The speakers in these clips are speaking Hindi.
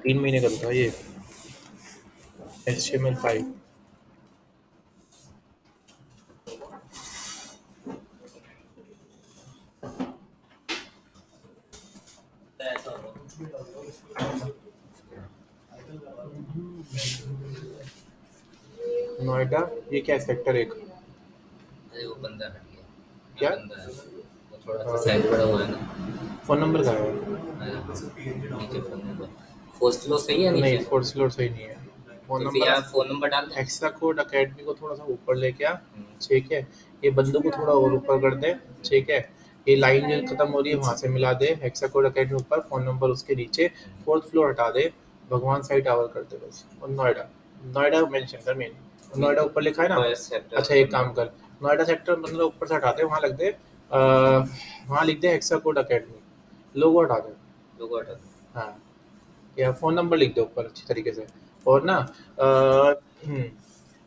3 महीने का था ये HTML5। नोएडा, ये क्या सेक्टर 1? अरे वो बंदा हट गया। क्या? बंदा है वो थोड़ा सा साइड बड़ा हुआ है ना। फ़ोन नंबर कहाँ है? नीचे फ़ोन नंबर फोर्थ फ्लोर सही है नहीं, नीचे। फोर्थ फ्लोर सही नहीं है। फ़ोन तो फिर नंबर यहाँ फ़ोन नंबर डाल दे। हेक्सा कोड अकेडमी को थोड़ा सा ऊपर लेके आ। ठीक है, ये बंदों को थोड़ा और ऊपर कर दे। ठीक है, ये लाइन जो खत्म हो रही है वहां से मिला दे। हेक्सा कोड अकेडमी ऊपर, फोन नंबर उसके नीचे, फोर्थ फ्लोर हटा दे, भगवान साइड टावर कर दे बस। और नोएडा, नोएडा मेंशन कर मेन। नोएडा ऊपर लिखा है ना। अच्छा एक काम कर, नोएडा सेक्टर मतलब ऊपर से हटा दे, वहां लग दे वहां लिख दे हेक्सा कोड अकेडमी, लोगो हटा दे। लोगो हटा दो। हाँ, या फ़ोन नंबर लिख दो ऊपर अच्छी तरीके से। और ना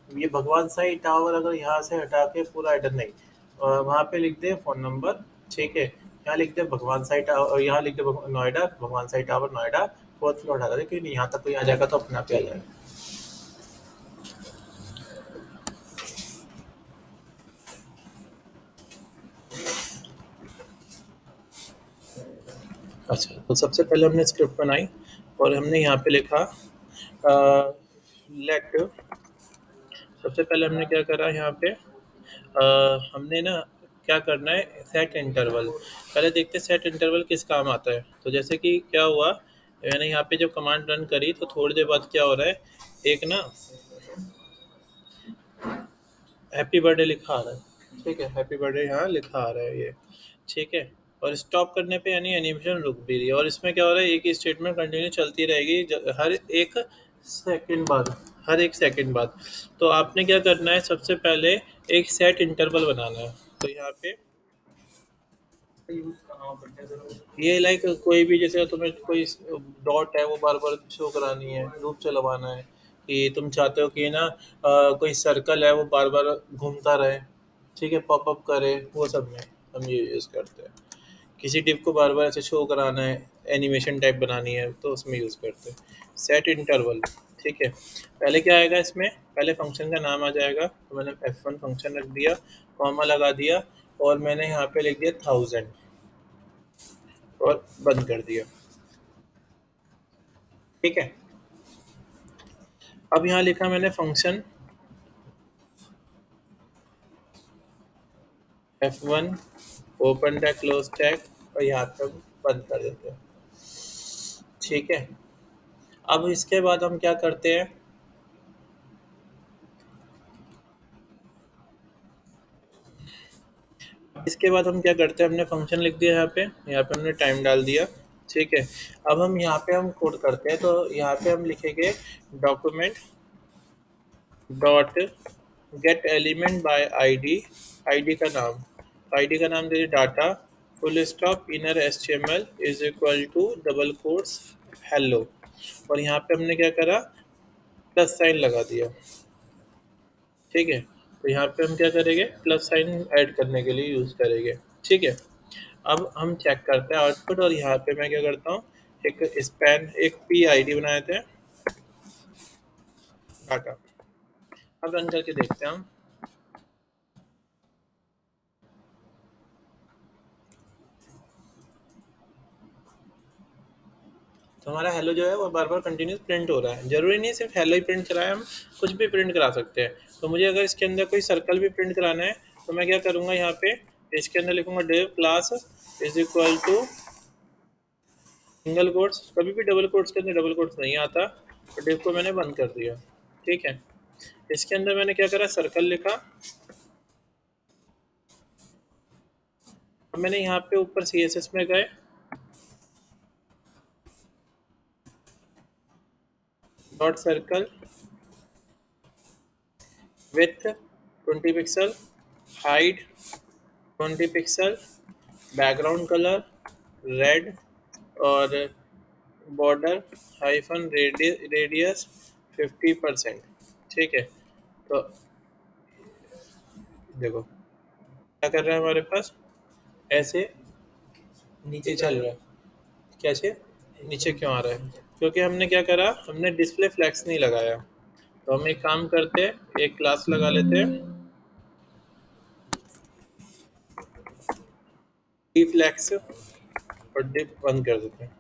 ये भगवान साई टावर अगर यहाँ से हटा के पूरा एड्रेस नहीं, वहाँ पे लिख दे फ़ोन नंबर। ठीक है, यहाँ लिख दे भगवान साई टावर, यहाँ लिख दे नोएडा, भगवान Sai tower Noida, fourth floor हटा दे, क्योंकि यहाँ तक कोई आ जाएगा तो अपने आप ही आ जाएगा। अच्छा, तो सबसे पहले हमने स्क्रिप्ट बनाई और हमने यहाँ पे लिखा लेट। सबसे पहले हमने क्या करा यहाँ पे, हमने ना क्या करना है, सेट इंटरवल। पहले देखते सेट इंटरवल किस काम आता है। तो जैसे कि क्या हुआ, मैंने यहाँ पे जब कमांड रन करी तो थोड़ी देर बाद क्या हो रहा है, एक ना हैप्पी बर्थडे लिखा आ रहा है। ठीक है, हैप्पी बर्थडे यहाँ लिखा आ रहा है ये। ठीक है, और स्टॉप करने पे यानी एनिमेशन रुक भी रही है। और इसमें क्या हो रहा है, एक ही स्टेटमेंट कंटिन्यू चलती रहेगी हर एक सेकंड बाद, हर एक सेकंड बाद। तो आपने क्या करना है, सबसे पहले एक सेट इंटरवल बनाना है। तो यहाँ पे ये लाइक कोई भी, जैसे तुम्हें कोई डॉट है वो बार बार शो करानी है, लूप चलवाना है, कि तुम चाहते हो कि ना कोई सर्कल है वो बार बार घूमता रहे। ठीक है, पॉपअप करे, वो सब में हम ये यूज़ करते हैं। किसी टिप को बार बार ऐसे शो कराना है, एनिमेशन टाइप बनानी है, तो उसमें यूज़ करते हैं सेट इंटरवल। ठीक है, पहले क्या आएगा इसमें, पहले फंक्शन का नाम आ जाएगा। तो मैंने F1 फंक्शन रख दिया, कॉमा लगा दिया, और मैंने यहाँ पे लिख दिया 1000 और बंद कर दिया। ठीक है, अब यहाँ लिखा मैंने function F1 open tag close tag, और यहाँ पे हम बंद कर देते हैं। ठीक है, अब इसके बाद हम क्या करते हैं, इसके बाद हम क्या करते हैं, हमने फंक्शन लिख दिया यहाँ पे हमने टाइम डाल दिया। ठीक है, अब हम यहाँ पे हम कोड करते हैं। तो यहाँ पे हम लिखेंगे document dot get element by ID, ID का नाम, आईडी का नाम दे data, full stop inner HTML is equal to double quotes hello. और यहाँ पे हमने क्या करा, प्लस साइन लगा दिया। ठीक है, तो यहाँ पे हम क्या करेंगे, प्लस साइन ऐड करने के लिए यूज़ करेंगे। ठीक है, अब हम चेक करते हैं आउटपुट। और यहाँ पे मैं क्या करता हूँ, एक स्पैन एक PID बना देते हैं डाटा। अब रन करके देखते हैं हम। तो हमारा हेलो जो है वो बार बार कंटिन्यूस प्रिंट हो रहा है। जरूरी नहीं सिर्फ हेलो ही प्रिंट कराए, हम कुछ भी प्रिंट करा सकते हैं। तो मुझे अगर इसके अंदर कोई सर्कल भी प्रिंट कराना है, तो मैं क्या करूँगा, यहाँ पे इसके अंदर लिखूंगा div class is equal to single quotes. कभी भी डबल कोट्स के अंदर डबल कोट्स नहीं आता, तो डिव को मैंने बंद कर दिया। ठीक है, इसके अंदर मैंने क्या करा, सर्कल लिखा। अब मैंने यहाँ पे ऊपर CSS में गए, dot circle with 20 pixel, height 20 pixel, background colour red, और बॉर्डर हाइफन रेडियस 50%। ठीक है, तो देखो क्या कर रहा है हमारे पास, ऐसे नीचे चल रहा है। कैसे, नीचे क्यों आ रहा है? क्योंकि हमने क्या करा, हमने डिस्प्ले फ्लैक्स नहीं लगाया। तो हम एक काम करते हैं, एक क्लास लगा लेते हैं डी फ्लैक्स, और डिप बंद कर देते हैं।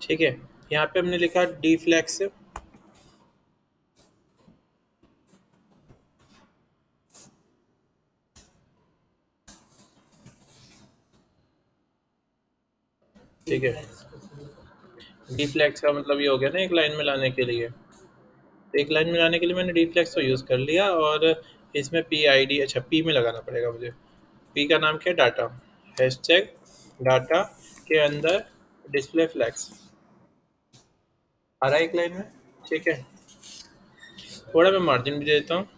ठीक है, यहाँ पे हमने लिखा डी फ्लैक्स। ठीक है, डी फ्लैक्स का मतलब ये हो गया ना, एक लाइन में लाने के लिए। तो एक लाइन में लाने के लिए मैंने डी फ्लैक्स को यूज़ कर लिया, और इसमें पी आई डी, अच्छा पी में लगाना पड़ेगा मुझे। पी का नाम क्या है? डाटा। हैशटैग डाटा के अंदर डिस्प्ले फ्लैक्स आ रहा है एक लाइन में। ठीक है, थोड़ा मैं मार्जिन भी दे देता हूँ।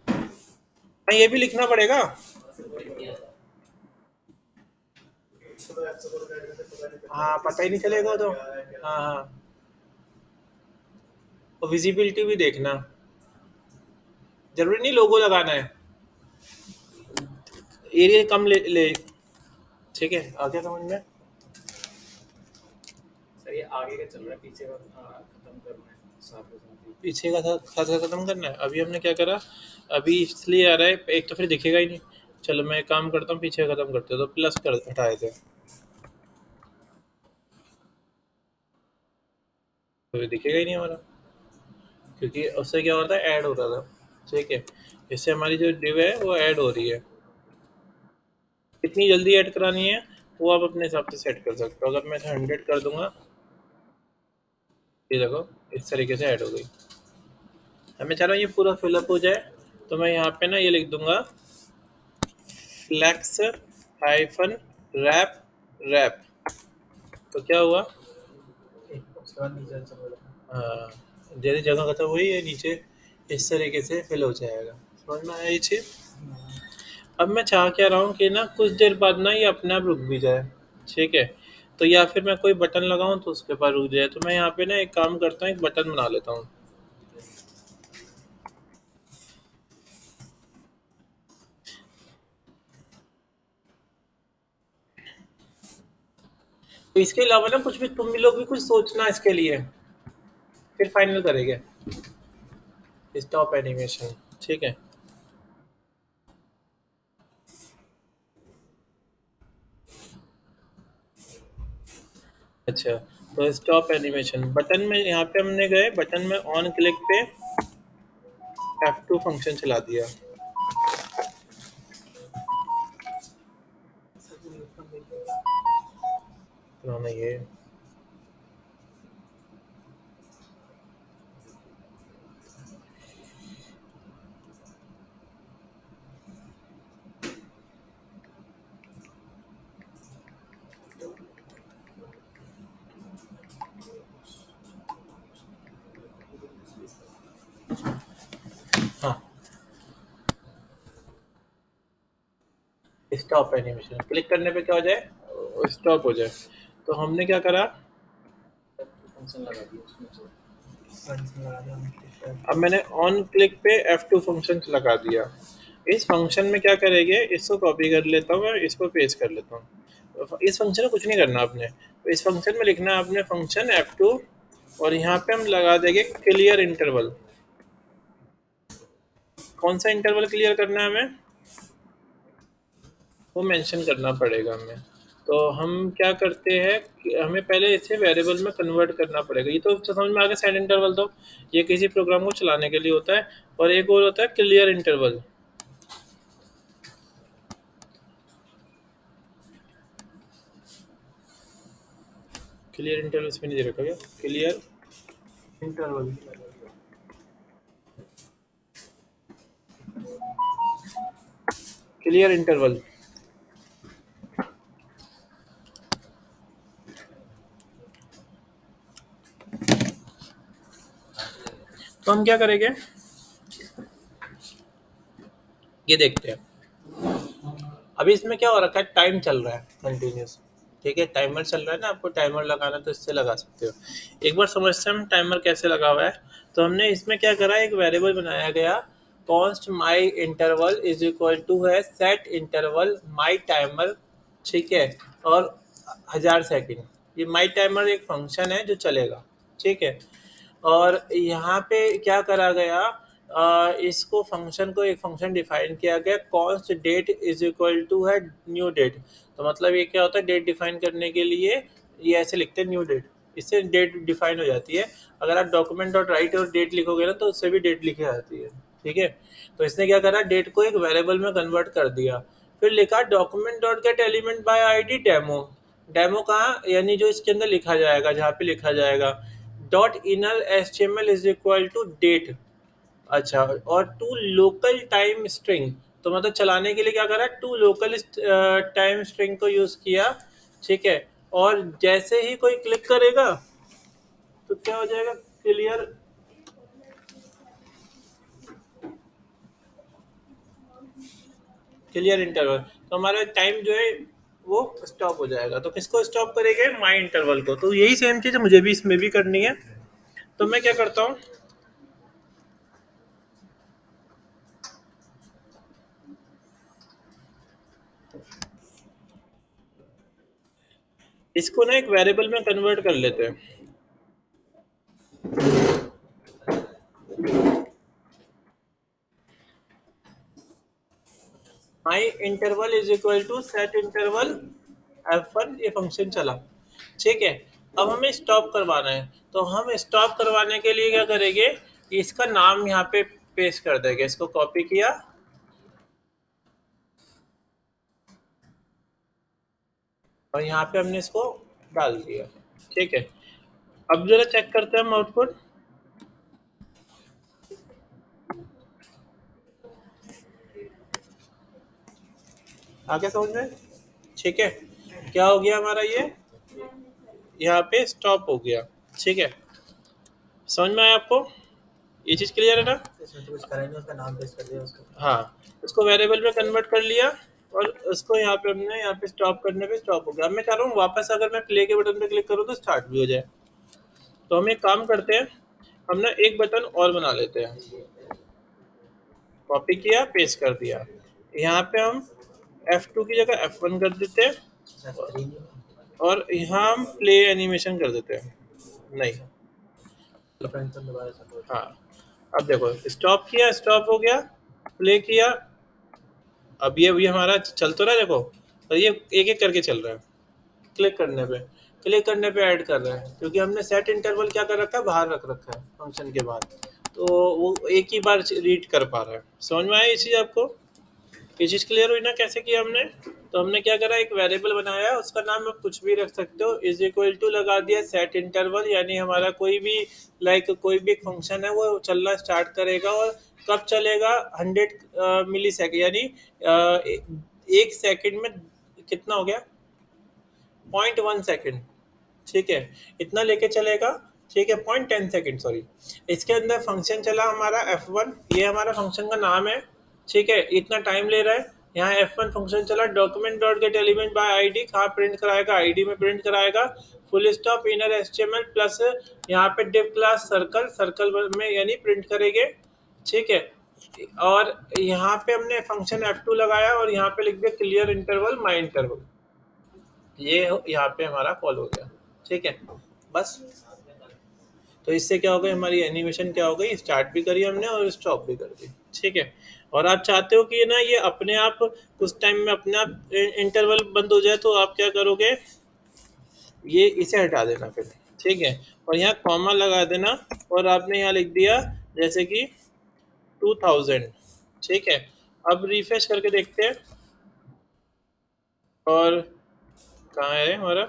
हाँ, ये भी लिखना पड़ेगा। हाँ, पता ही नहीं चलेगा तो। हाँ हाँ, और विजिबिलिटी भी देखना, जरूरी नहीं लोगो लगाना है, एरिया कम ले। ठीक है, आ गया समझ में? सर ये आगे का चल रहा है, पीछे का खत्म करना है साथ में साथ ही। पीछे का था खासा खत्म करना है। अभी हमने क्या करा, अभी इसलिए आ रहा है, एक तो फिर दिखेगा ही नहीं। चलो मैं एक काम करता हूँ, पीछे खत्म करते हो तो प्लस कर हटाए थे, तो ये दिखेगा ही नहीं हमारा, क्योंकि उससे क्या हो रहा था, ऐड हो रहा था। ठीक है, इससे हमारी जो डिव है वो ऐड हो रही है। कितनी जल्दी ऐड करानी है वो आप अपने हिसाब से सेट कर सकते हो। अगर मैं 100 कर दूंगा, ये देखो इस तरीके से ऐड हो गई। अब मैं चाह रहा हूँ ये पूरा फिलअप हो जाए, तो मैं यहाँ पे ना ये लिख दूंगा फ्लैक्स हाइफन रैप रैप। तो क्या हुआ, उसके बाद नीचे चल रहा हाँ, जैसे जगह खत्म हुई है नीचे, इस तरीके से फिल हो जाएगा। समझ में आया ये चीज़? है। अब मैं चाह क्या रहा हूँ कि ना कुछ देर बाद ना ये अपने आप रुक भी जाए। ठीक है, तो या फिर मैं कोई बटन लगाऊं तो उसके पास रुक जाए। तो मैं यहाँ पे ना एक काम करता हूँ, एक बटन बना लेता हूँ। तो इसके अलावा ना कुछ भी तुम भी लोग भी कुछ सोचना इसके लिए, फिर फाइनल करेंगे। Stop animation. ठीक है, अच्छा, तो स्टॉप एनिमेशन बटन में यहाँ पे हमने गए, बटन में ऑन क्लिक पे F2 फंक्शन चला दिया। पुराना ये, हाँ, स्टॉप एनिमेशन क्लिक करने पे क्या हो जाए, स्टॉप हो जाए। तो हमने क्या करा, फंक्शन लगा दिया उसमें से। फंक्शन लगा दिया हमने। अब मैंने ऑन क्लिक पे F2 फंक्शन लगा दिया। इस फंक्शन में क्या करेंगे, इसको कॉपी कर लेता हूँ, मैं इसको पेस्ट कर लेता हूँ। तो इस फंक्शन में कुछ नहीं करना आपने, तो इस फंक्शन में लिखना है आपने फंक्शन F2, और यहाँ पे हम लगा देंगे क्लियर इंटरवल। कौन सा इंटरवल क्लियर करना है हमें, वो मेंशन करना पड़ेगा हमें। तो हम क्या करते हैं कि हमें पहले इसे वेरिएबल में कन्वर्ट करना पड़ेगा। ये तो समझ में आ गया, सेट इंटरवल तो ये किसी प्रोग्राम को चलाने के लिए होता है। और एक और होता है क्लियर इंटरवल। क्लियर इंटरवल इसमें नहीं दे रखा क्या, क्लियर इंटरवल। क्लियर इंटरवल, तो हम क्या करेंगे, ये देखते हैं। अभी इसमें क्या हो रखा है, टाइम चल रहा है कंटिन्यूस। ठीक है, टाइमर चल रहा है ना, आपको टाइमर लगाना तो इससे लगा सकते हो। एक बार समझते हैं हम टाइमर कैसे लगा हुआ है। तो हमने इसमें क्या करा, एक वेरिएबल बनाया गया, const my interval is equal to है सेट इंटरवल माई टाइमर, ठीक है, और 1000 सेकेंड। ये माई टाइमर एक फंक्शन है जो चलेगा, ठीक है। और यहाँ पे क्या करा गया, इसको फंक्शन को एक फंक्शन डिफाइन किया गया, const date is equal to है न्यू डेट। तो मतलब ये क्या होता है, डेट डिफाइन करने के लिए ये ऐसे लिखते हैं न्यू डेट, इससे डेट डिफाइन हो जाती है। अगर आप डॉक्यूमेंट डॉट राइट और डेट लिखोगे ना तो उससे भी डेट लिखी जाती है, ठीक है। तो इसने क्या करा, डेट को एक वेरिएबल में कन्वर्ट कर दिया। फिर लिखा document dot get element by ID demo. Demo कहाँ, यानी जो इसके अंदर लिखा जाएगा, जहाँ पे लिखा जाएगा dot inner HTML is equal to date. अच्छा, और टू लोकल टाइम स्ट्रिंग, तो मतलब चलाने के लिए क्या करा, टू लोकल टाइम स्ट्रिंग को यूज किया, ठीक है। और जैसे ही कोई क्लिक करेगा तो क्या हो जाएगा, क्लियर क्लियर इंटरवल। तो हमारा टाइम जो है वो स्टॉप हो जाएगा। तो किसको स्टॉप करेंगे, माई इंटरवल को। तो यही सेम चीज मुझे भी इसमें भी करनी है। तो मैं क्या करता हूँ, इसको ना एक वेरिएबल में कन्वर्ट कर लेते हैं। My interval is equal to set interval F1, ये फंक्शन चला, ठीक है। अब हमें स्टॉप करवाना है, तो हम स्टॉप करवाने के लिए क्या करेंगे, इसका नाम यहाँ पे पेस्ट कर देंगे। इसको कॉपी किया और यहाँ पे हमने इसको डाल दिया, ठीक है। अब जरा चेक करते हैं हम आउटपुट। आगे समझ में, ठीक है। क्या हो गया हमारा, ये यहाँ पे स्टॉप हो गया, ठीक है। समझ में आया आपको, ये चीज़ क्लियर है ना। इसमें तो कुछ करा ही नहीं, उसका नाम पेस्ट कर दिया उसका। हाँ, इसको वेरिएबल में कन्वर्ट कर लिया और उसको यहाँ पे हमने यहाँ पे स्टॉप करने पे स्टॉप हो गया। अब मैं चाह रहा हूँ वापस अगर मैं प्ले के बटन पे क्लिक करूँ तो स्टार्ट भी हो जाए। तो हम एक काम करते हैं, हम ना एक बटन और बना लेते हैं। कॉपी किया, पेस्ट कर दिया। यहाँ पे हम F2 की जगह F1 कर देते हैं F3 और यहाँ हम प्ले एनिमेशन कर देते हैं। नहीं, फ्रेंड तो दोबारा सपोर्ट। हाँ, अब देखो स्टॉप किया, स्टॉप हो गया, प्ले किया। अब ये भी हमारा चल तो रहा है, देखो, और ये एक एक करके चल रहा है। क्लिक करने पे ऐड कर रहा है, क्योंकि हमने सेट इंटरवल क्या कर रखा है, बाहर रख रखा है फंक्शन के बाद। तो वो एक ही बार रीड कर पा रहा है। समझ में आया ये चीज़ आपको, ये चीज़ क्लियर हुई ना कैसे किया हमने। तो हमने क्या करा, एक वेरिएबल बनाया है, उसका नाम आप कुछ भी रख सकते हो, इज इक्वल टू लगा दिया सेट इंटरवल, यानी हमारा कोई भी कोई भी एक फंक्शन है वो चलना स्टार्ट करेगा और कब चलेगा, 100 मिली सेकेंड, यानी 1 सेकेंड में कितना हो गया, 0.1 सेकेंड, ठीक है, इतना लेके चलेगा, ठीक है, 0.10 सेकेंड, सॉरी। इसके अंदर फंक्शन चला हमारा F1, ये हमारा फंक्शन का नाम है, ठीक है, इतना टाइम ले रहा है। यहाँ F1 फंक्शन चला, document dot get element by ID, कहाँ प्रिंट कराएगा, आईडी में प्रिंट कराएगा, full stop inner HTML plus यहाँ पे डिव क्लास सर्कल, सर्कल में यानी प्रिंट करेंगे, ठीक है। और यहाँ पे हमने फंक्शन F2 लगाया और यहाँ पे लिख दिया क्लियर इंटरवल माई इंटरवल। ये यहाँ पे हमारा कॉल हो गया, ठीक है, बस। तो इससे क्या हो गई, हमारी एनिमेशन क्या हो गई, स्टार्ट भी करी हमने और स्टॉप भी कर दी, ठीक है। और आप चाहते हो कि ये ना ये अपने आप कुछ टाइम में अपने आप इंटरवल बंद हो जाए, तो आप क्या करोगे, ये इसे हटा देना फिर, ठीक है, और यहाँ कॉमा लगा देना और आपने यहाँ लिख दिया जैसे कि 2000, ठीक है। अब रिफ्रेश करके देखते हैं, और कहाँ है हमारा,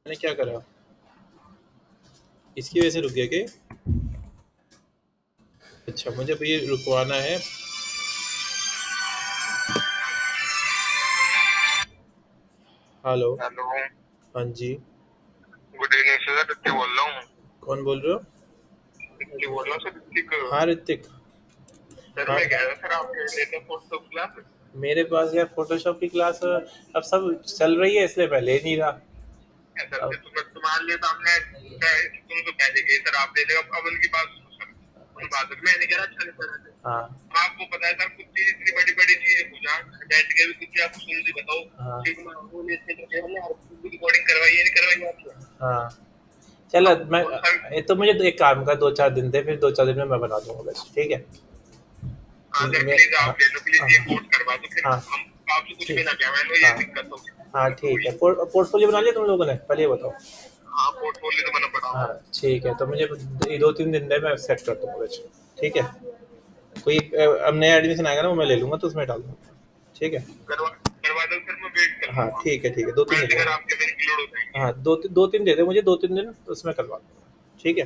मैंने क्या करा, इसकी वजह से रुक गया कि, अच्छा मुझे अब ये रुकवाना है। हेलो, हेलो, हाँ जी, गुड इवनिंग सर, ऋतिक बोल रहा हूँ। कौन बोल रहे हो। ऋतिक बोल रहा हूँ सर, ऋतिक। हाँ ऋतिक, सर हाँ मैं कह रहा सर आपके डेटा फोर्थ तो खुला सर। मेरे पास यार फोटोशॉप की क्लास अब सब चल रही है, इसलिए मैं ले नहीं रहा। सर अब तुम्हारे लिए तो आपने तुम तो कह देंगे सर आप ले लो, अब उनकी बात सुनो सर, उन बातों में नहीं कह रहा अच्छा नहीं सर। हाँ आपको पता है सर कुछ चीज इतनी बड़ी बड़ी चीजें हो जाए बैठ के भी कुछ आपको सुन दी बताओ। हाँ सिग्मा वो लेते तो हमने रिकॉर्डिंग करवाई है नहीं करवाई आपको। हाँ, चलो मैं और सर तो मुझे तो एक काम का 2-4 दिन दे, फिर 2-4 दिन में मैं बना दूंगा बस, ठीक है। हाँ सर मैं प्लीज हाँ आप ले लो प्लीज, ये हाँ कोर्स करवा दो फिर हाँ हम आपसे कुछ भी ठीक ना कहें, मैंने ये हाँ दिक्कत होगी। हाँ ठीक है। पोर्टफोलियो बना लिया तुम लोगों ने, पहले ये बताओ। हाँ पोर्टफोलियो तो बना पड़ा। हाँ ठीक है, तो मुझे 2-3 दिन में मैं सेट कर दूंगा बस, ठीक है। कोई अब नया एडमिशन आएगा ना, वो मैं ले लूंगा तो उसमें डाल दूंगा, ठीक है। करवा करवा दो फिर मैं वेट कर हाँ लूंगा। ठीक है 2-3 मैं दिन अगर में। आपके में इंक्लूड हो जाएंगे। हाँ 2-3 दे दे मुझे, 2-3 दिन उसमें करवा दूंगा, ठीक है।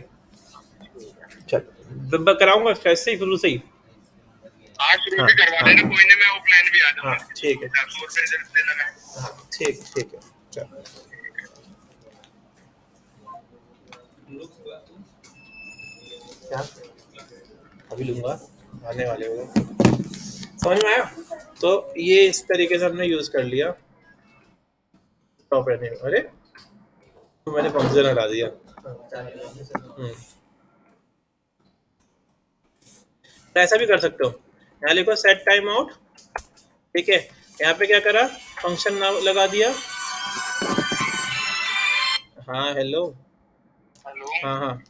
चल कराऊंगा कैसे ही शुरू से ही। आज शुरू हाँ भी करवा हाँ देना, कोई नहीं मैं ऑफलाइन भी आ हाँ जाऊंगा। ठीक है। 400 रुपये रिजल्ट लेना है। हाँ ठीक है चल। क्या अभी लूंगा, आने वाले हो, समझ में आया। तो ये इस तरीके से हमने यूज कर लिया टॉप रहने में। अरे तो मैंने फंक्शन हटा दिया। तो ऐसा भी कर सकते हो, यहाँ लिखो सेट टाइम आउट, ठीक है। यहाँ पे क्या करा, फंक्शन नाम लगा दिया। हाँ हेलो। हेलो हाँ हाँ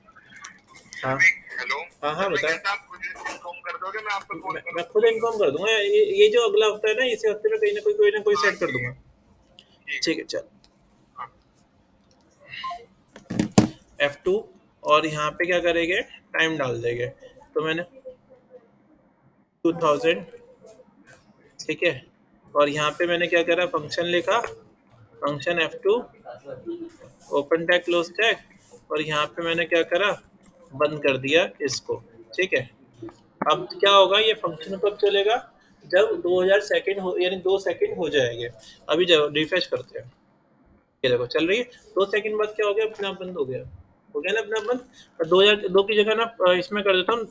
हाँ हेलो हाँ हाँ सर मैं बता। कहता आप मुझे इन्फॉर्म कर दोगे मैं आपको कॉल मैं करूँ। खुद इन्फॉर्म कर दूंगा, ये जो अगला हफ्ता है ना, इसी हफ्ते में कहीं ना कोई हाँ सेट कर दूंगा, ठीक ठीक है चल। हाँ F2 और यहाँ पे क्या करेंगे, टाइम डाल देंगे। तो मैंने 2000, ठीक है। और यहाँ पे मैंने क्या करा, फंक्शन लिखा, function F2 open tag close tag, और यहाँ पे मैंने क्या करा, बंद कर दिया इसको, ठीक है। अब क्या होगा, ये फंक्शन कब चलेगा, जब 2000 सेकंड हो, यानी 2 सेकंड हो जाएंगे। अभी जब रिफ्रेश करते हैं, ये देखो चल रही है। 2 सेकंड बाद क्या हो गया, अपने आप बंद हो गया ना अपने आप बंद। और 2002 की जगह ना इसमें कर देता हूँ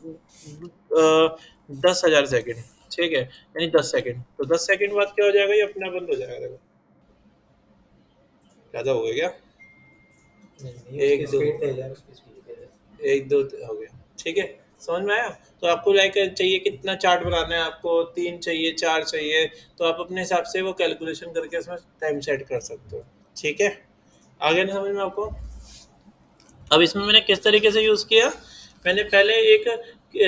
10,000 सेकंड, ठीक है, यानी 10 सेकंड। तो 10 सेकंड बाद क्या हो जाएगा, ये अपने आप बंद हो जाएगा। देखो ज़्यादा हो गया क्या, एक दो एक दो हो गया, ठीक है। समझ में आया। तो आपको लाइक चाहिए कितना चार्ट बनाना है, आपको 3 चाहिए 4 चाहिए, तो आप अपने हिसाब से वो कैलकुलेशन करके उसमें टाइम सेट कर सकते हो, ठीक है। आगे ना समझ में आपको। अब इसमें मैंने किस तरीके से यूज़ किया, मैंने पहले एक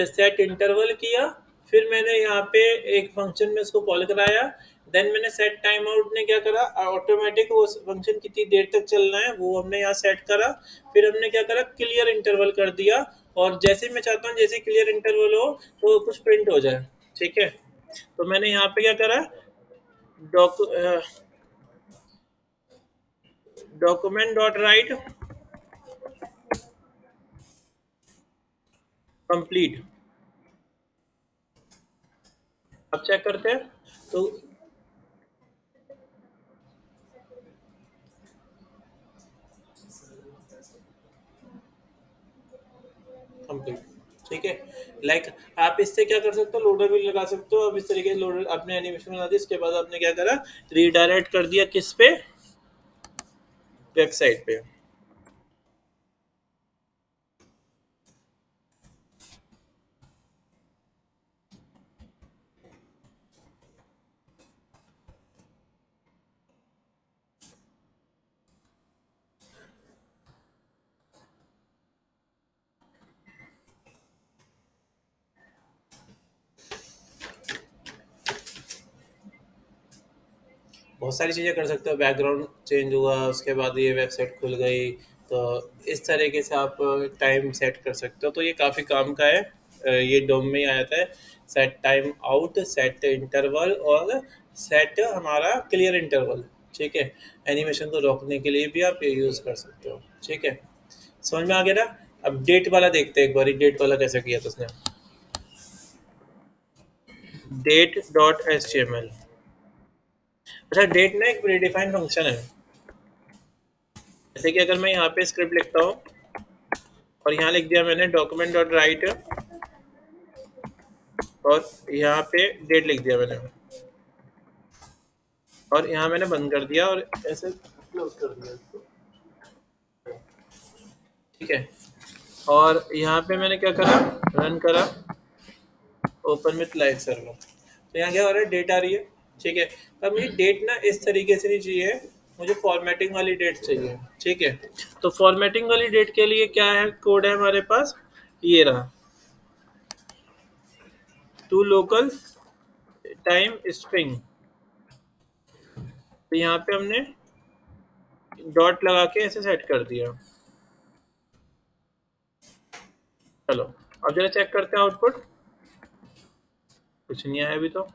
सेट इंटरवल किया, फिर मैंने यहाँ पे एक फंक्शन में इसको कॉल कराया, देन मैंने सेट टाइम आउट ने क्या करा, ऑटोमेटिक वो फंक्शन कितनी देर तक चलना है वो हमने यहाँ सेट करा। फिर हमने क्या करा, क्लियर इंटरवल कर दिया, और जैसे मैं चाहता हूँ जैसे क्लियर इंटरवल हो तो कुछ प्रिंट हो जाए, ठीक है। तो मैंने यहाँ पे क्या करा, डॉक्यूमेंट डॉट राइट कंप्लीट। अब चेक करते हैं तो कंप्लीट, ठीक है। लाइक आप इससे क्या कर सकते हो, लोडर भी लगा सकते हो। अब इस तरीके से लोडर आपने एनिमेशन बना दी, इसके बाद आपने क्या करा, रीडायरेक्ट कर दिया किस पे, वेबसाइट पे। बहुत सारी चीज़ें कर सकते हो, बैकग्राउंड चेंज हुआ उसके बाद ये वेबसाइट खुल गई, तो इस तरीके से आप टाइम सेट कर सकते हो। तो ये काफ़ी काम का है, ये डोम में ही आ जाता है, set time out, set interval, और सेट हमारा क्लियर इंटरवल, ठीक है। एनिमेशन को रोकने के लिए भी आप ये यूज़ कर सकते हो, ठीक है। समझ में आ गया ना। अब डेट वाला देखते हैं एक बार, डेट वाला कैसे किया था उसने, date dot H T M L. अच्छा डेट ना एक प्रीडिफाइंड फंक्शन है, जैसे कि अगर मैं यहाँ पे स्क्रिप्ट लिखता हूँ और यहाँ लिख दिया मैंने डॉक्यूमेंट डॉट राइट, और यहाँ पे डेट लिख दिया मैंने, और यहाँ मैंने बंद कर दिया और ऐसे क्लोज कर दिया इसको, ठीक है। और यहाँ पे मैंने क्या करा, रन करा ओपन विथ लाइव सर्वर। तो यहाँ क्या हो रहा है, डेट आ रही है, ठीक है। अब मुझे डेट ना इस तरीके से नहीं चाहिए, मुझे फॉर्मेटिंग वाली डेट चाहिए, ठीक है। तो फॉर्मेटिंग वाली डेट के लिए क्या है, कोड है हमारे पास, ये रहा, टू लोकल टाइम स्ट्रिंग। तो यहाँ पे हमने डॉट लगा के ऐसे सेट कर दिया। चलो अब जरा चेक करते हैं आउटपुट, कुछ नहीं आया अभी तो।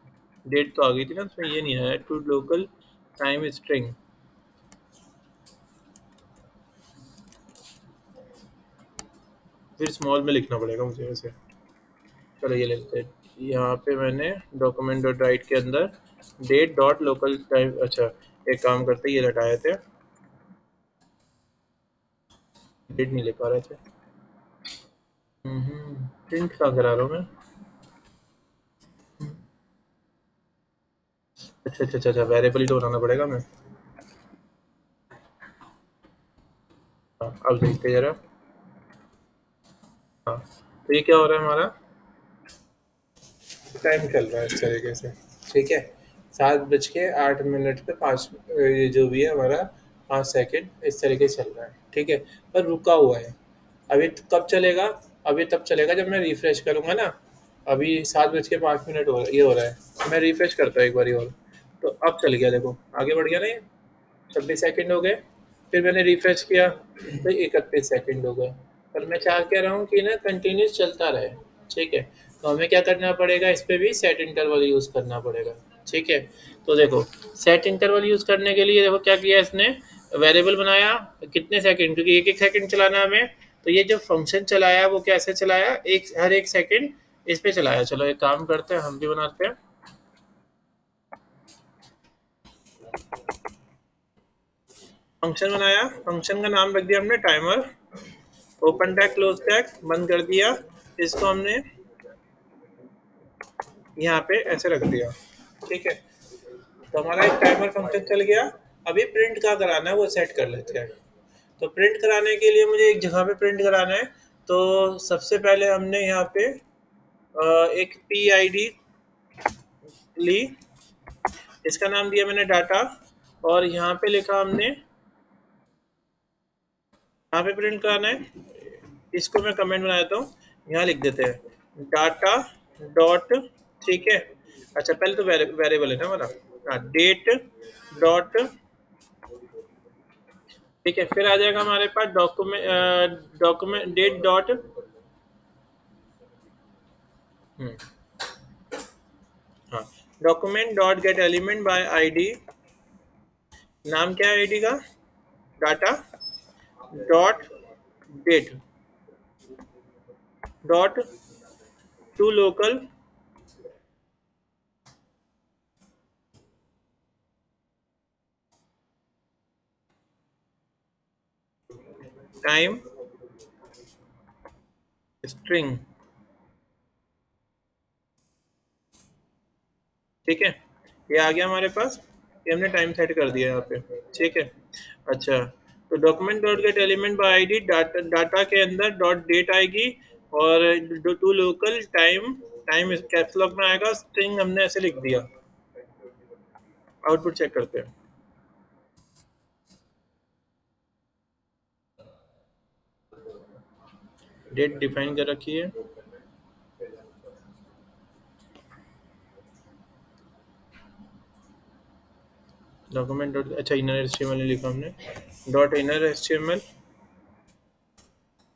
डेट तो आ गई थी ना, उसमें ये नहीं आया, टू लोकल टाइम स्ट्रिंग। फिर स्मॉल में लिखना पड़ेगा मुझे वैसे। चलो ये लिखते हैं, यहाँ पे मैंने डॉक्यूमेंट डॉट राइट के अंदर डेट डॉट लोकल टाइम, अच्छा एक काम करते, ये हटाए थे, डेट नहीं ले पा रहे थे। प्रिंट कहाँ करा रहा हूँ मैं, अच्छा अच्छा अच्छा अच्छा, वेरिएबल ही तो बनाना पड़ेगा मैं। हाँ अब देखते हैं जरा। हाँ तो ये क्या हो रहा है हमारा, टाइम चल रहा है इस तरीके से, ठीक है। 7:08 पे 5, ये जो भी है हमारा 5 सेकेंड इस तरीके से चल रहा है, ठीक है। पर रुका हुआ है, अभी कब चलेगा, अभी तब चलेगा जब मैं रिफ्रेश करूँगा ना। अभी 7:05 ये हो रहा है, मैं रिफ्रेश करता हूँ एक बारी और, तो अब चल गया, देखो आगे बढ़ गया ना, ये 26 सेकेंड हो गए। फिर मैंने रिफ्रेश किया तो 31 सेकेंड हो गए। पर मैं चाह कह रहा हूँ कि ना कंटिन्यूस चलता रहे, ठीक है। तो हमें क्या करना पड़ेगा, इस पर भी सेट इंटरवल यूज़ करना पड़ेगा, ठीक है। तो देखो सेट इंटरवल यूज़ करने के लिए देखो क्या किया इसने, वेरिएबल बनाया कितने सेकंड, क्योंकि एक एक सेकंड चलाना है हमें। तो ये जो फंक्शन चलाया वो कैसे चलाया, एक हर एक सेकंड इस पे चलाया। चलो एक काम करते हैं, हम भी बनाते हैं। फंक्शन बनाया, फंक्शन का नाम रख दिया हमने timer, open tag close tag बंद कर दिया, इसको हमने यहाँ पे ऐसे रख दिया, ठीक है। तो हमारा एक टाइमर फंक्शन चल गया। अभी प्रिंट क्या कराना है वो सेट कर लेते हैं। तो प्रिंट कराने के लिए मुझे एक जगह पे प्रिंट कराना है। तो सबसे पहले हमने यहाँ पे एक पी आई डी ली, इसका नाम दिया मैंने डाटा, और यहाँ पे लिखा हमने, यहाँ पे प्रिंट कराना है, इसको मैं कमेंट बना देता हूँ, यहाँ लिख देते हैं डाटा डॉट, ठीक है। अच्छा पहले तो वेरिएबल है ना हमारा, हाँ डेट डॉट, ठीक है। फिर आ जाएगा हमारे पास डॉक्यूमेंट डेट डॉट, हाँ document dot get element by ID, नाम क्या है आईडी का, data dot date dot to local time string, ठीक है। ये आ गया हमारे पास, ये हमने टाइम सेट कर दिया यहाँ पे, ठीक है। अच्छा तो document dot get element by ID, data के अंदर डॉट डेट आएगी, और to local time, time caps lock में आएगा, स्ट्रिंग हमने ऐसे लिख दिया। आउटपुट चेक करते हैं, डेट डिफाइन कर रखी है, डॉक्यूमेंट डॉट, अच्छा इनर एचटीएमएल लिखा हमने, dot inner HTML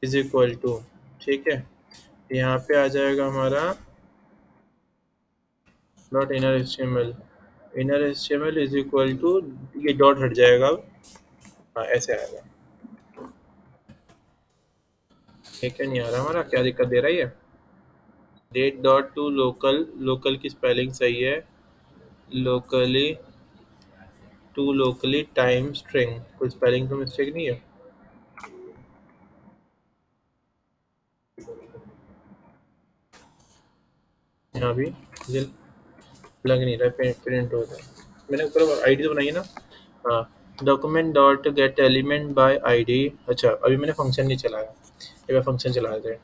is equal to, ठीक है। यहाँ पे आ जाएगा हमारा dot inner HTML, inner HTML is equal to, ये डॉट हट जाएगा अब, हाँ ऐसे आएगा। ठीक है, नहीं आ रहा हमारा, क्या दिक्कत दे रही है। Date dot to local, local की स्पेलिंग सही है, locally to locally time string, कोई स्पेलिंग तो मिस्टेक नहीं है। यहाँ भी ये लग नहीं रहा, प्रिंट हो रहा है। मैंने ऊपर आईडी तो बनाई है ना। हाँ, document dot get element by ID. अच्छा, अभी मैंने फंक्शन नहीं चलाया, ये फंक्शन चला देते हैं।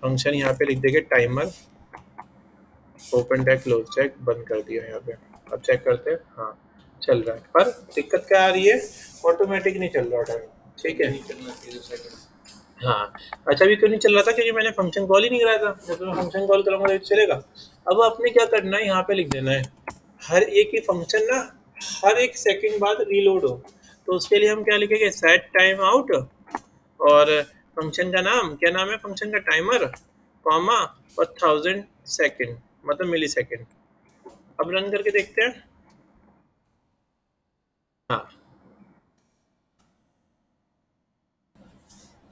फंक्शन यहाँ पे लिख देंगे timer, open tag close tag, बंद कर दिया यहाँ पे। अब चेक करते हैं, हाँ चल रहा है, पर दिक्कत क्या आ रही है, ऑटोमेटिक नहीं चल रहा टाइम। ठीक है, नहीं करना चाहिए सेकंड। हाँ। अच्छा, अभी क्यों नहीं चल रहा था, क्योंकि मैंने फंक्शन कॉल ही नहीं कराया था। जब मैं फंक्शन कॉल करूँगा तो चलेगा। अब आपने क्या करना है, यहाँ पे लिख देना है हर एक ही फंक्शन ना हर एक सेकंड बाद रीलोड हो। तो उसके लिए हम क्या लिखेंगे, सेट टाइम आउट, और फंक्शन का नाम क्या, नाम है फंक्शन का, टाइमर, कॉमा, और 1000 सेकंड, मतलब मिली सेकंड। अब रन करके देखते हैं। हाँ,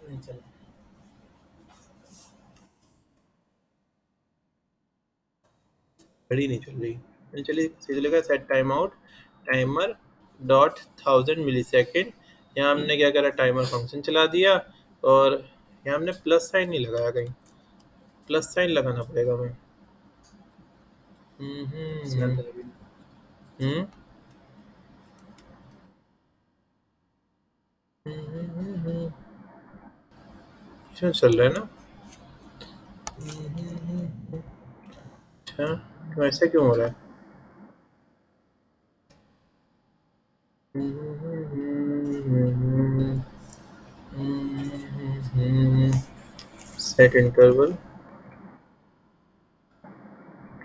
नहीं चला। घड़ी नहीं चल रही। नहीं चलिए, सीधे लिखा set time out timer dot 1000 मिली सेकेंड। यहाँ हमने क्या करा, टाइमर फंक्शन चला दिया, और यहाँ हमने प्लस साइन नहीं लगाया, कहीं प्लस साइन लगाना पड़ेगा हमें। चल रहा है अभी। हम्म, हम्म, क्यों चल रहा है ना। अच्छा, तो ऐसा क्यों हो रहा है। सेट इंटरवल,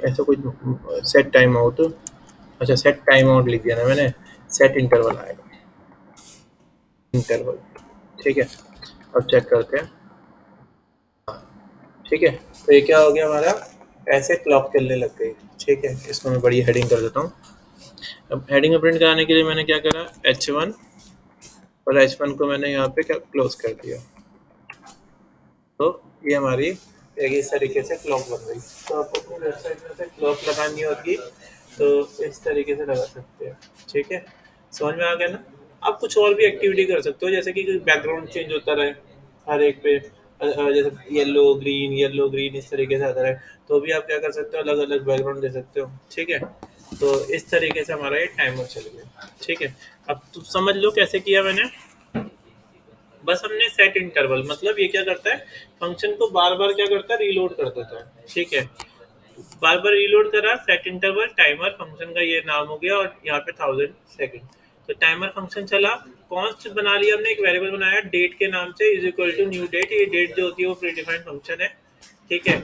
ऐसा कुछ, सेट टाइम आउट। अच्छा, सेट टाइम आउट लिख दिया ना मैंने, सेट इंटरवल आएगा, इंटरवल। ठीक है, अब चेक करते हैं। ठीक है, तो ये क्या हो गया हमारा, ऐसे क्लॉक चलने लग गई। ठीक है, इसको मैं बड़ी हेडिंग कर देता हूँ। अब हेडिंग में प्रिंट कराने के लिए मैंने क्या करा, H1, और H1 को मैंने यहाँ पे क्या क्लोज कर दिया। तो ये हमारी एक इस तरीके से क्लॉक बन गई। तो आपको अपनी वेबसाइट में से क्लॉक लगानी होगी तो इस तरीके से लगा सकते हैं। ठीक है, समझ में आ गया ना। आप कुछ और भी एक्टिविटी कर सकते हो, जैसे कि बैकग्राउंड चेंज होता रहे हर एक पे, जैसे येलो ग्रीन इस तरीके से आता रहे, तो भी आप क्या कर सकते हो, अलग अलग बैकग्राउंड दे सकते हो। ठीक है, तो इस तरीके से हमारा ये टाइमर चल गया। ठीक है, अब तुम समझ लो कैसे किया मैंने। बस हमने सेट इंटरवल, मतलब ये क्या करता है, फंक्शन को बार बार क्या करता है, रीलोड कर देता है। ठीक है, बार बार रीलोड करा, सेट इंटरवल टाइमर फंक्शन का ये नाम हो गया, और यहाँ पे 1000 सेकंड। तो टाइमर फंक्शन चला, कॉन्स्ट बना लिया हमने, एक वेरिएबल बनाया डेट के नाम से, is equal to new date. ये डेट जो होती है वो प्रीडिफाइंड फंक्शन है। ठीक है,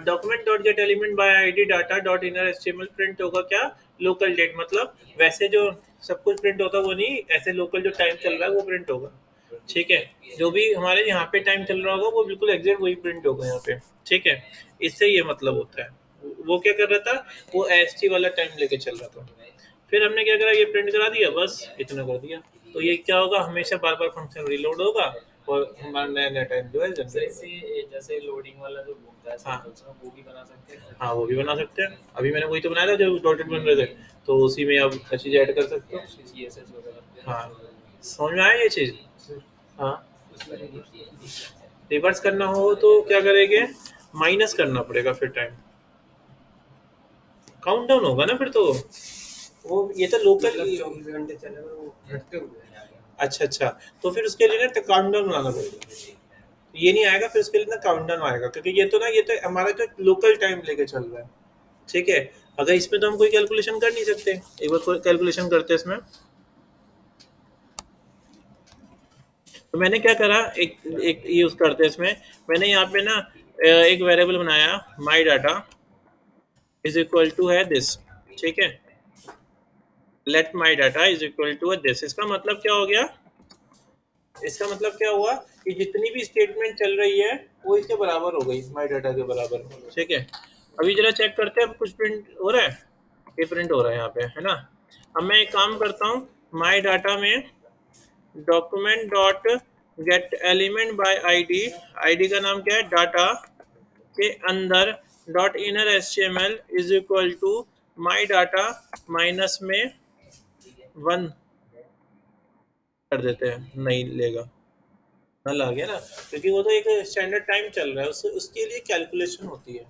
document dot get element by ID data dot inner HTML print होगा क्या, लोकल डेट, मतलब वैसे जो सब कुछ प्रिंट होता है वो नहीं, ऐसे लोकल जो टाइम चल रहा है वो प्रिंट होगा। ठीक है, जो भी हमारे यहाँ पे टाइम चल रहा होगा वो बिल्कुल एग्जैक्ट वही प्रिंट होगा यहाँ पे। ठीक है, इससे ये मतलब होता है। वो क्या कर रहा था, वो एस टी वाला टाइम लेके चल रहा था। फिर हमने क्या करा, ये प्रिंट करा दिया, बस इतना कर दिया। तो ये क्या होगा, हमेशा बार बार फंक्शन रिलोड होगा, और हमारा नया नया टाइम जो है जैसे जनरेट। जैसे लोडिंग वाला जो घूमता है हाँ, साइकिल्स में, वो भी बना सकते हैं। हाँ वो भी बना सकते हैं। अभी मैंने वही तो बनाया था जो डॉटेड बन रहे थे, तो उसी में आप चीज़ ऐड कर सकते हो। CSS वगैरह। हाँ, समझ में आया ये चीज़। हाँ, रिवर्स करना हो तो क्या करेंगे, माइनस करना पड़ेगा, फिर टाइम काउंट डाउन होगा ना फिर तो। वो ये तो लोकल। 24 घंटे चलेगा वो हटते हुए। अच्छा अच्छा, तो फिर उसके लिए ना काउंट डाउन बनाना पड़ेगा। ये नहीं आएगा, फिर उसके लिए ना काउंट डाउन आएगा, क्योंकि ये तो ना, ये तो हमारा जो लोकल टाइम लेके चल रहा है। ठीक है, अगर इसमें तो हम कोई कैलकुलेशन कर नहीं सकते। एक बार कोई कैलकुलेशन करते हैं इसमें। तो मैंने क्या करा, एक एक यूज करते हैं इसमें। मैंने यहाँ पे ना एक वेरिएबल बनाया, my data is equal to है दिस। ठीक है, let my data is equal to this. इसका मतलब क्या हो गया, इसका मतलब क्या हुआ कि जितनी भी स्टेटमेंट चल रही है वो इसके बराबर हो गई, माई डाटा के बराबर। ठीक है, अभी जरा चेक करते हैं, अब कुछ प्रिंट हो रहा है, ये प्रिंट हो रहा है यहाँ पे, है ना। अब मैं एक काम करता हूँ, माई डाटा में document dot get element by ID, ID का नाम क्या है, डाटा के अंदर dot inner H T M L is equal to my data minus में 1 कर देते हैं, नहीं लेगा, नल आ गया ना, क्योंकि वो तो एक स्टैंडर्ड टाइम चल रहा है, उसके लिए कैलकुलेशन होती है।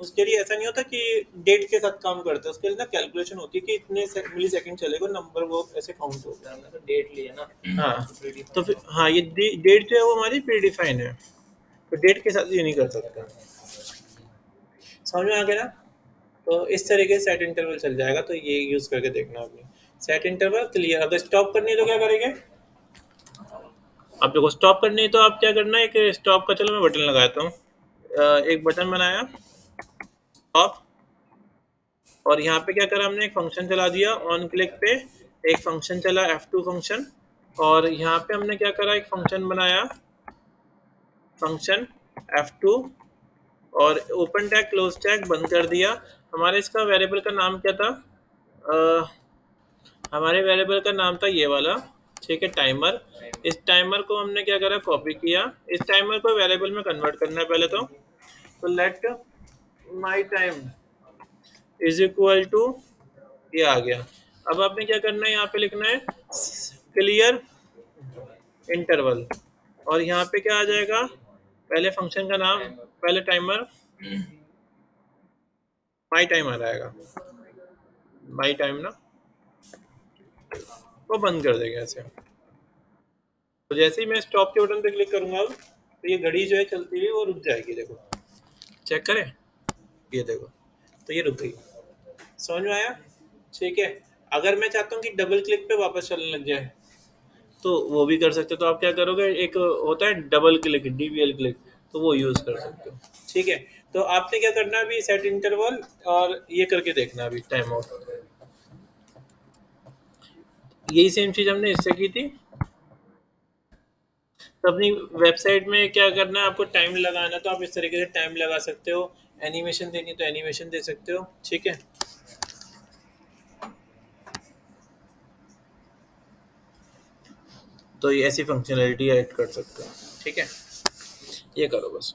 उसके लिए ऐसा नहीं होता कि डेट के साथ काम करता है, उसके लिए ना कैलकुलेशन होती है कि इतने मिली सेकेंड चलेगा, नंबर वो ऐसे काउंट होगा। हमने तो डेट लिया ना। हाँ predefined तो फिर हाँ ये डेट जो है वो हमारी प्री डिफाइन है, तो डेट के साथ ये नहीं कर सकता। समझ में आ गया ना? तो इस तरीके से सेट इंटरवल चल जाएगा, तो ये यूज करके देखना आपने। Set interval clear. अगर स्टॉप करनी है तो क्या करेंगे? अब देखो स्टॉप करनी है तो आप क्या करना है, एक स्टॉप का, चलो मैं बटन लगाता हूँ। एक बटन बनाया स्टॉप, और यहाँ पे क्या करा हमने, एक फंक्शन चला दिया ऑन क्लिक पे, एक फंक्शन चला F2 फंक्शन, और यहाँ पे हमने क्या करा, एक फंक्शन बनाया फंक्शन F2, और ओपन टैग क्लोज टैग बंद कर दिया। हमारे इसका वेरिएबल का नाम क्या था? अ, हमारे वेरिएबल का नाम था ये वाला, ठीक है, टाइमर। इस टाइमर को हमने क्या करा, कॉपी किया। इस टाइमर को वेरिएबल में कन्वर्ट करना है पहले तो let my time is equal to, ये आ गया। अब आपने क्या करना है, यहाँ पे लिखना है क्लियर इंटरवल, और यहाँ पे क्या आ जाएगा, पहले फंक्शन का नाम, पहले टाइमर माई टाइम आ जाएगा, माई टाइम ना, वो बंद कर देगा ऐसे। तो जैसे ही मैं स्टॉप के बटन पे क्लिक करूंगा अब, तो ये घड़ी जो है चलती हुई वो रुक जाएगी। देखो चेक करें, ये देखो, तो ये रुक गई। समझ में आया? ठीक है। अगर मैं चाहता हूँ कि डबल क्लिक पे वापस चलने लग जाए, तो वो भी कर सकते हो। तो आप क्या करोगे, एक होता है डबल क्लिक, DBL क्लिक, तो वो यूज कर सकते हो। ठीक है। तो आपने क्या करना है अभी, सेट इंटरवल और ये करके देखना अभी टाइम आउट। यही सेम चीज हमने इससे की थी। तो अपनी वेबसाइट में क्या करना है, आपको टाइम लगाना, तो आप इस तरीके से टाइम लगा सकते हो। एनिमेशन देनी तो एनिमेशन दे सकते हो। ठीक है। तो ये ऐसी फंक्शनैलिटी ऐड कर सकते हो। ठीक है, ये करो बस।